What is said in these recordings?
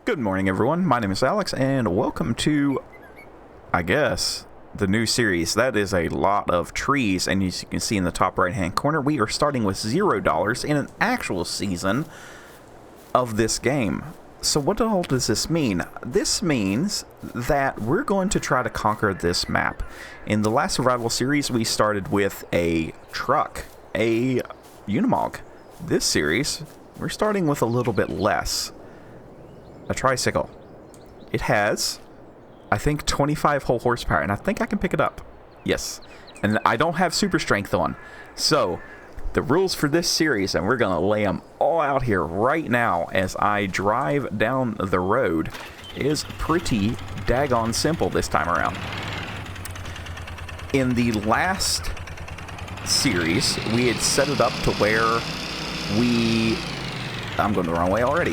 Good morning, everyone. My name is Alex, and welcome to, I guess, the new series. That is a lot of trees, and as you can see in the top right-hand corner, we are starting with $0 in an actual season of this game. So what all does this mean? This means that we're going to try to conquer this map. In the last survival series, we started with a truck, a Unimog. This series, we're starting with a little bit less. A tricycle. It has, I think, 25 whole horsepower, and I think I can pick it up. Yes. And I don't have super strength on. So, the rules for this series, and we're going to lay them all out here right now as I drive down the road, is pretty daggone simple this time around. In the last series, we had set it up to where I'm going the wrong way already.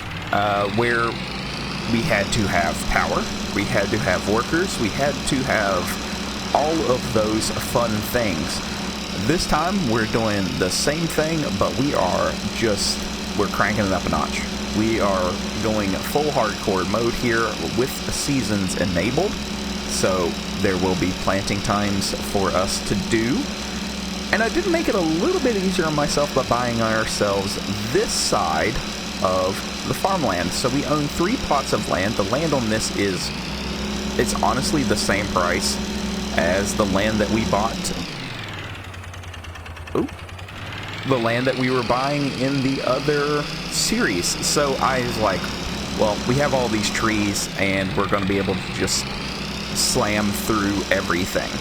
Where we had to have power, we had to have workers, we had to have all of those fun things. This time, we're doing the same thing, but we're cranking it up a notch. We are going full hardcore mode here with seasons enabled, so there will be planting times for us to do. And I did make it a little bit easier on myself by buying ourselves this side of the farmland. So we own 3 plots of land. The land on this it's honestly the same price as the land that we bought. The land that we were buying in the other series. So I was like, well, we have all these trees and we're going to be able to just slam through everything.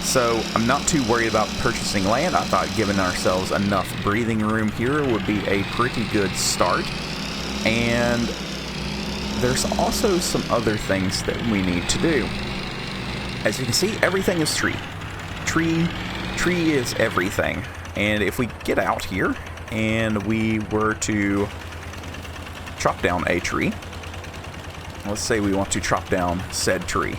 So I'm not too worried about purchasing land. I thought giving ourselves enough breathing room here would be a pretty good start. And there's also some other things that we need to do. As you can see, everything is tree. Tree is everything. And if we get out here and we were to chop down a tree, let's say we want to chop down said tree.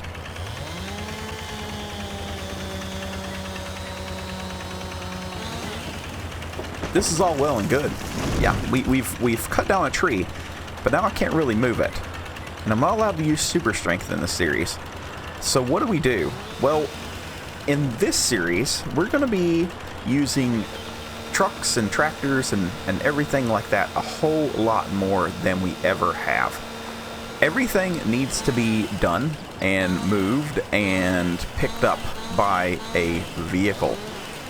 This is all well and good. Yeah, we've cut down a tree, but now I can't really move it. And I'm not allowed to use super strength in this series. So what do? Well, in this series, we're going to be using trucks and tractors and everything like that a whole lot more than we ever have. Everything needs to be done and moved and picked up by a vehicle.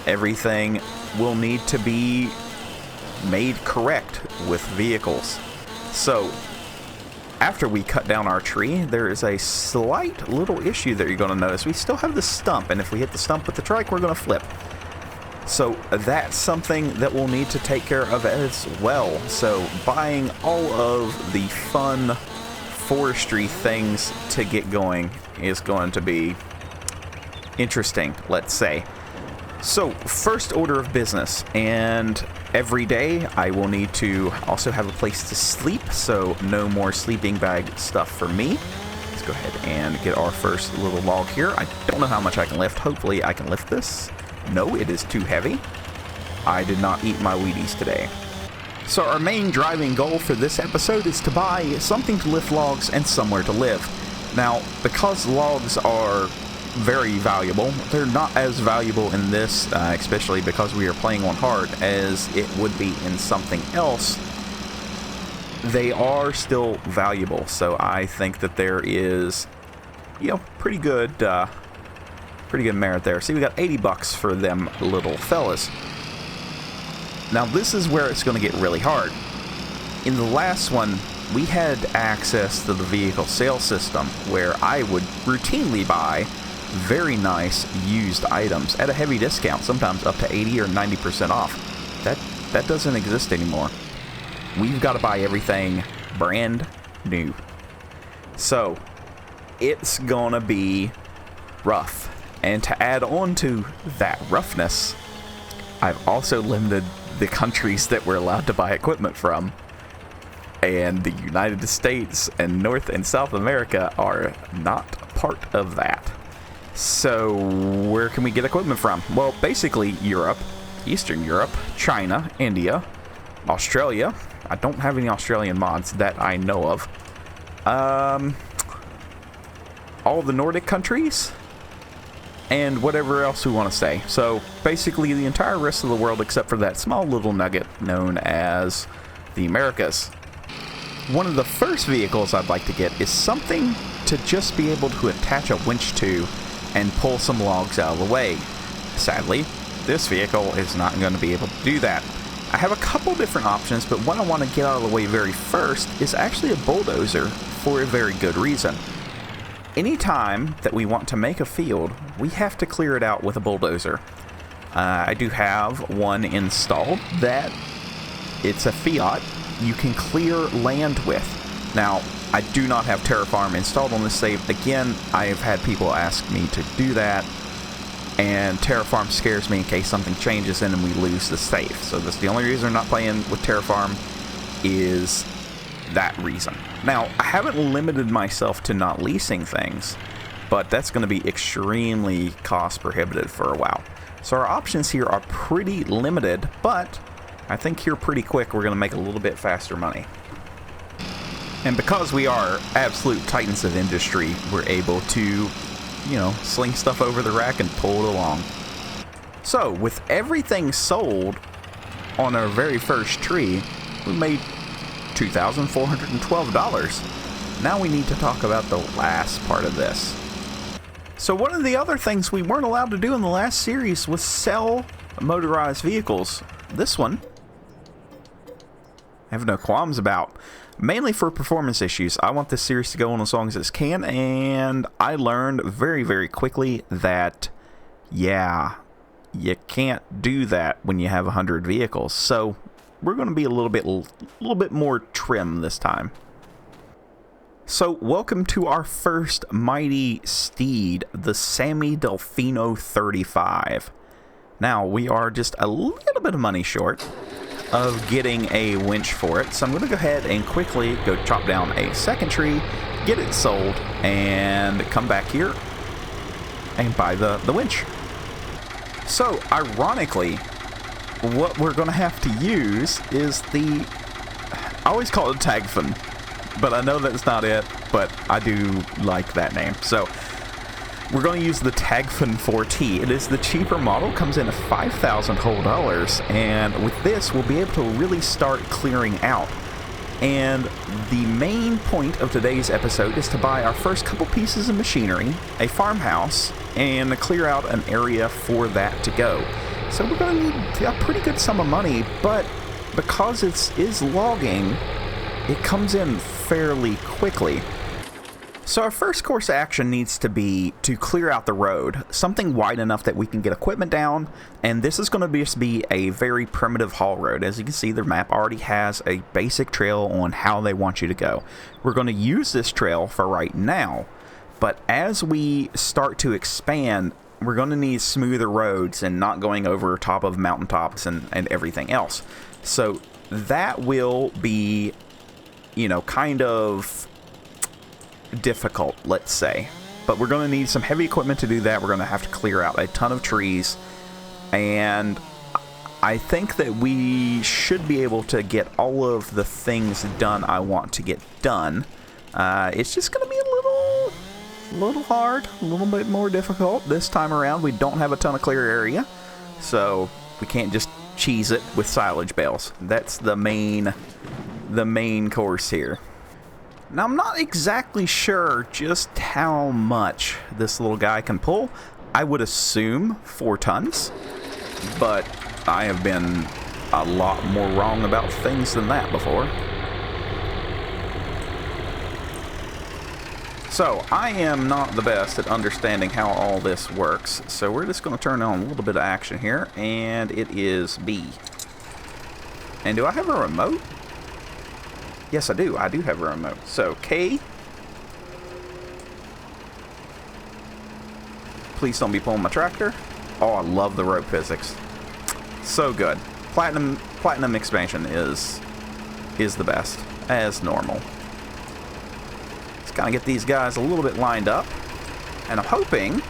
Everything will need to be made correct with vehicles. So, after we cut down our tree, there is a slight little issue that you're going to notice. We still have the stump, and if we hit the stump with the trike, we're going to flip. So, that's something that we'll need to take care of as well. So, buying all of the fun forestry things to get going is going to be interesting, let's say. So, first order of business, and every day I will need to also have a place to sleep, so no more sleeping bag stuff for me. Let's go ahead and get our first little log here. I don't know how much I can lift. Hopefully I can lift this. No, it is too heavy. I did not eat my Wheaties today. So our main driving goal for this episode is to buy something to lift logs and somewhere to live. Now, because logs are very valuable, they're not as valuable in this, especially because we are playing on hard, as it would be in something else. They are still valuable, so I think that there is, pretty good merit there. See, we got $80 for them little fellas. Now this is where it's going to get really hard. In the last one, we had access to the vehicle sales system, where I would routinely buy very nice used items at a heavy discount, sometimes up to 80 or 90% off. That doesn't exist anymore. We've got to buy everything brand new. So, it's gonna be rough. And to add on to that roughness, I've also limited the countries that we're allowed to buy equipment from. And the United States and North and South America are not part of that. So, where can we get equipment from? Well, basically Europe, Eastern Europe, China, India, Australia. I don't have any Australian mods that I know of. all the Nordic countries, and whatever else we want to say. So basically the entire rest of the world except for that small little nugget known as the Americas. One of the first vehicles I'd like to get is something to just be able to attach a winch to and pull some logs out of the way. Sadly, this vehicle is not going to be able to do that. I have a couple different options, but one I want to get out of the way very first is actually a bulldozer for a very good reason. Anytime that we want to make a field, we have to clear it out with a bulldozer. I do have one installed that it's a Fiat you can clear land with. Now, I do not have Terraform installed on this save. Again, I have had people ask me to do that, and Terraform scares me in case something changes and we lose the save. So that's the only reason I'm not playing with Terraform, is that reason. Now, I haven't limited myself to not leasing things, but that's going to be extremely cost prohibitive for a while. So our options here are pretty limited, but I think here pretty quick we're going to make a little bit faster money. And because we are absolute titans of industry, we're able to, you know, sling stuff over the rack and pull it along. So with everything sold on our very first tree, we made $2,412. Now we need to talk about the last part of this. So one of the other things we weren't allowed to do in the last series was sell motorized vehicles. This one, I have no qualms about. Mainly for performance issues. I want this series to go on as long as it can, and I learned very, very quickly that, yeah, you can't do that when you have 100 vehicles. So we're going to be a little bit more trim this time. So welcome to our first mighty steed, the Sammy Delfino 35. Now we are just a little bit of money short of getting a winch for it, so I'm going to go ahead and quickly go chop down a second tree, get it sold, and come back here and buy the winch. So ironically, what we're going to have to use is the, I always call it Tagfin, but I know that's not it, but I do like that name. So we're going to use the Tagfin 4T. It is the cheaper model, comes in at $5,000 whole dollars, and with this we'll be able to really start clearing out. And the main point of today's episode is to buy our first couple pieces of machinery, a farmhouse, and clear out an area for that to go. So we're going to need a pretty good sum of money, but because it is logging, it comes in fairly quickly. So our first course of action needs to be to clear out the road, something wide enough that we can get equipment down, and this is going to just be a very primitive haul road. As you can see, the map already has a basic trail on how they want you to go. We're going to use this trail for right now, but as we start to expand, we're going to need smoother roads and not going over top of mountaintops and everything else. So that will be, you know, kind of difficult, let's say, but we're going to need some heavy equipment to do that. We're going to have to clear out a ton of trees, and I think that we should be able to get all of the things done I want to get done. It's just going to be a little hard, a little bit more difficult this time around. We don't have a ton of clear area, so we can't just cheese it with silage bales. That's the main course here. Now, I'm not exactly sure just how much this little guy can pull. I would assume 4 tons, but I have been a lot more wrong about things than that before. So, I am not the best at understanding how all this works, so we're just going to turn on a little bit of action here, and it is B. And do I have a remote? Yes, I do. I do have a remote. So, K. Please don't be pulling my tractor. Oh, I love the rope physics. So good. Platinum expansion is the best, as normal. Let's kind of get these guys a little bit lined up. And I'm hoping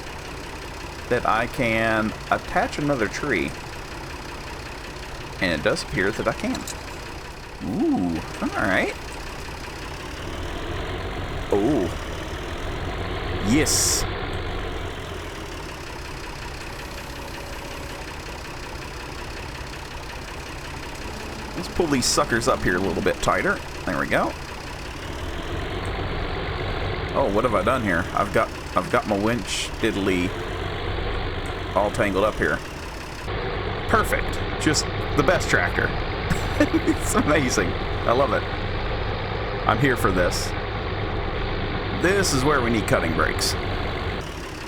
that I can attach another tree. And it does appear that I can. Ooh, alright. Oh. Yes. Let's pull these suckers up here a little bit tighter. There we go. Oh, what have I done here? I've got my winch diddly all tangled up here. Perfect. Just the best tractor. It's amazing. I love it. I'm here for this. This is where we need cutting brakes.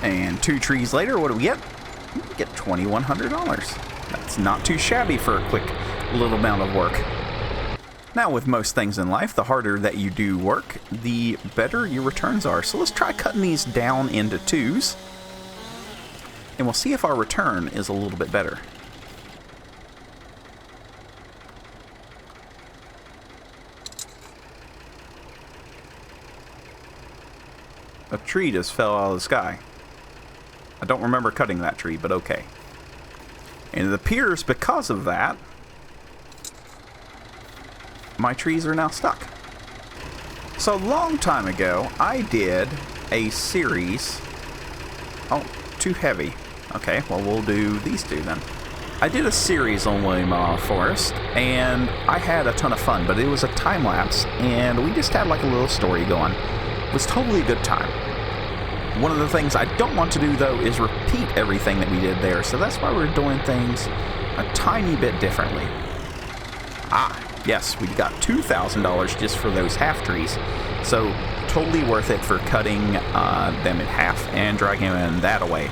And 2 trees later, what do we get? We get $2,100. That's not too shabby for a quick little amount of work. Now, with most things in life, the harder that you do work, the better your returns are. So let's try cutting these down into 2s. And we'll see if our return is a little bit better. A tree just fell out of the sky. I don't remember cutting that tree, but okay. And it appears because of that, my trees are now stuck. So a long time ago, I did a series... Oh, too heavy. Okay, well, we'll do these 2 then. I did a series on WIllamina Forest, and I had a ton of fun, but it was a time-lapse, and we just had like a little story going. It was totally a good time. One of the things I don't want to do, though, is repeat everything that we did there, so that's why we're doing things a tiny bit differently. Ah, yes, we got $2,000 just for those half trees, so totally worth it for cutting them in half and dragging them that away.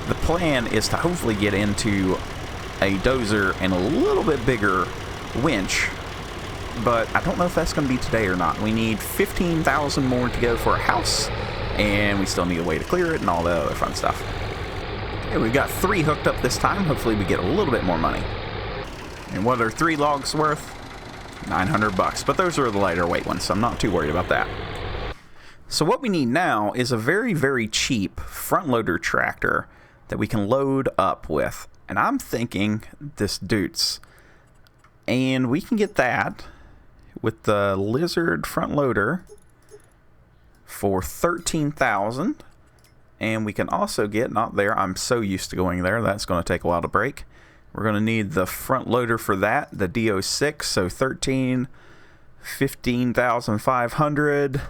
The plan is to hopefully get into a dozer and a little bit bigger winch, but I don't know if that's going to be today or not. We need 15,000 more to go for a house, and we still need a way to clear it and all the other fun stuff. Okay, we've got 3 hooked up this time. Hopefully we get a little bit more money. And what are 3 logs worth? $900, but those are the lighter weight ones, so I'm not too worried about that. So what we need now is a very, very cheap front loader tractor that we can load up with. And I'm thinking this Dutes. And we can get that with the Lizard front loader for $13,000. And we can also get, not there, I'm so used to going there, that's going to take a while to break. We're going to need the front loader for that, the DO6, so $15,500.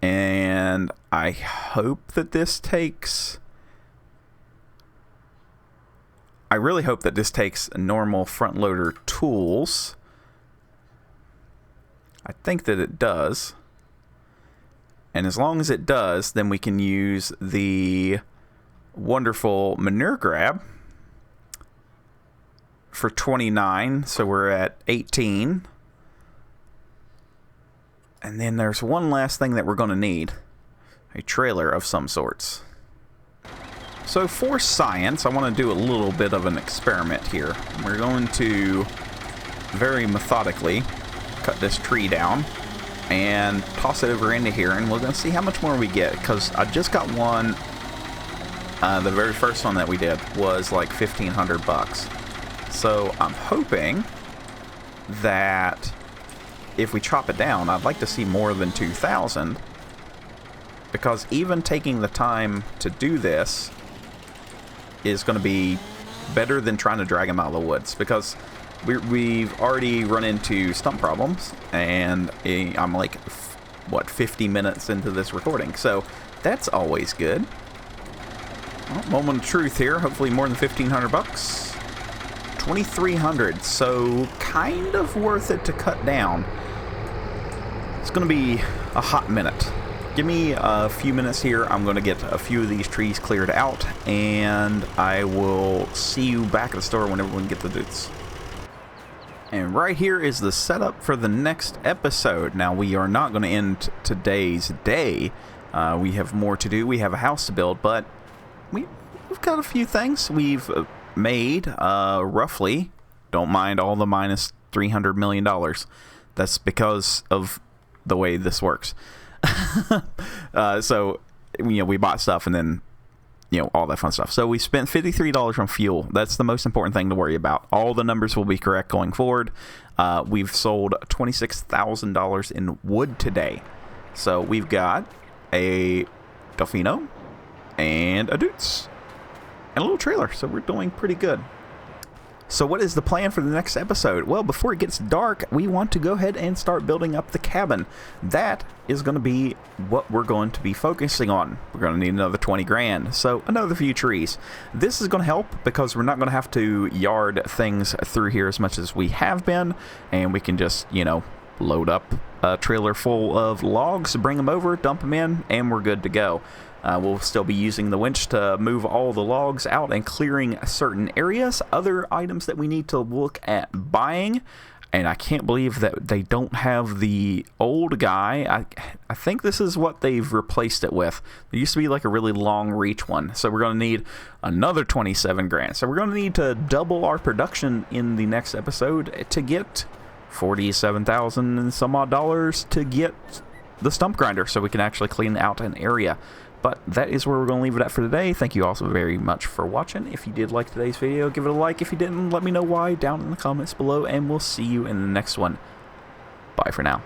And I hope that this takes... I really hope that this takes normal front loader tools. I think that it does. And as long as it does, then we can use the wonderful manure grab for 29, so we're at 18. And then there's one last thing that we're going to need. A trailer of some sorts. So for science, I want to do a little bit of an experiment here. We're going to very methodically cut this tree down and toss it over into here, and we're going to see how much more we get, because I just got one. The very first one that we did was like $1,500. So I'm hoping that if we chop it down, I'd like to see more than 2,000, because even taking the time to do this is going to be better than trying to drag them out of the woods, because we've already run into stump problems, and I'm like, what, 50 minutes into this recording, so that's always good. Well, moment of truth here, hopefully more than $1,500. 2,300, so kind of worth it to cut down. It's going to be a hot minute. Give me a few minutes here. I'm going to get a few of these trees cleared out, and I will see you back at the store whenever we can get the Dutes. And right here is the setup for the next episode. Now, we are not going to end today's day. We have more to do. We have a house to build, but we've got a few things we've made, roughly. Don't mind all the minus $300 million. That's because of the way this works. So, we bought stuff and then, all that fun stuff. So we spent $53 on fuel. That's the most important thing to worry about. All the numbers will be correct going forward. We've sold $26,000 in wood today. So we've got a Delfino and a Dutz and a little trailer. So we're doing pretty good. So what is the plan for the next episode? Well, before it gets dark, we want to go ahead and start building up the cabin. That is going to be what we're going to be focusing on. We're going to need another 20 grand, so another few trees. This is going to help because we're not going to have to yard things through here as much as we have been, and we can just, you know, load up a trailer full of logs, bring them over, dump them in, and we're good to go. We'll still be using the winch to move all the logs out and clearing certain areas. Other items that we need to look at buying, and I can't believe that they don't have the old guy. I think this is what they've replaced it with. There used to be like a really long reach one, so we're going to need another 27 grand. So we're going to need to double our production in the next episode to get 47,000 and some odd dollars to get the stump grinder so we can actually clean out an area. But that is where we're going to leave it at for today. Thank you also very much for watching. If you did like today's video, give it a like. If you didn't, let me know why down in the comments below, and we'll see you in the next one. Bye for now.